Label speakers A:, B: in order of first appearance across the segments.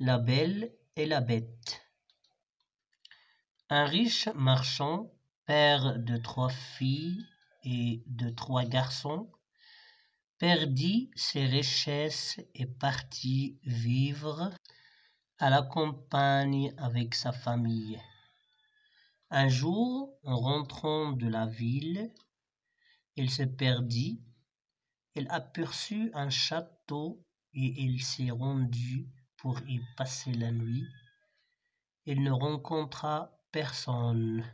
A: La Belle et la Bête. Un riche marchand, père de 3 filles et de 3 garçons, perdit ses richesses et partit vivre à la campagne avec sa famille. Un jour, en rentrant de la ville, il se perdit. Il aperçut un château et il s'y rendit pour y passer la nuit. Il ne rencontra personne.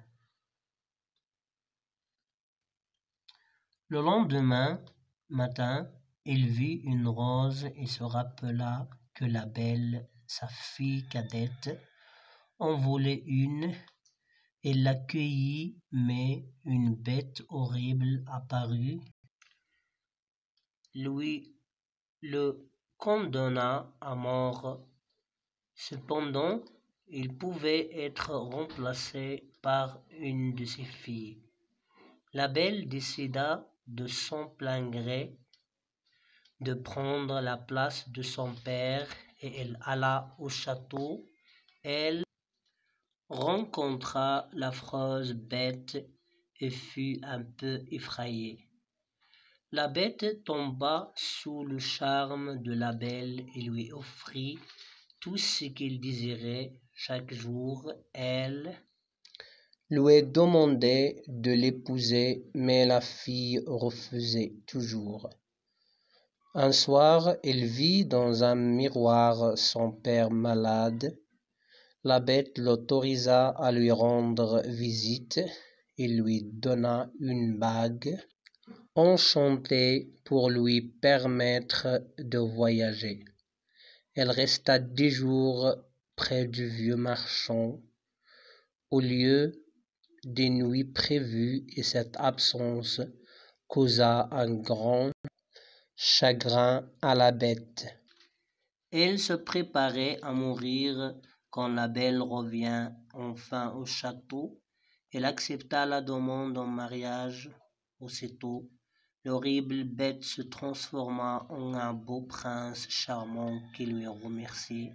A: Le lendemain matin, il vit une rose et se rappela que la Belle, sa fille cadette, en voulait une. Il l'accueillit, mais une bête horrible apparut, lui le condamna à mort. Cependant, il pouvait être remplacé par une de ses filles. La Belle décida de son plein gré de prendre la place de son père et elle alla au château. Elle rencontra l'affreuse bête et fut un peu effrayée. La bête tomba sous le charme de la Belle et lui offrit tout ce qu'il désirait. Chaque jour, elle lui demandait de l'épouser, mais la fille refusait toujours. Un soir, il vit dans un miroir son père malade. La bête l'autorisa à lui rendre visite. Il lui donna une bague enchantée pour lui permettre de voyager. Elle resta 10 jours près du vieux marchand au lieu des nuits prévues et cette absence causa un grand chagrin à la bête. Elle se préparait à mourir quand la Belle revint enfin au château. Elle accepta la demande en mariage. Aussitôt, l'horrible bête se transforma en un beau prince charmant qui lui remerciait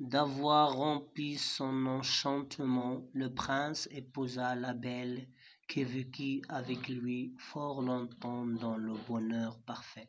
A: d'avoir rempli son enchantement. Le prince épousa la Belle qui vécut avec lui fort longtemps dans le bonheur parfait.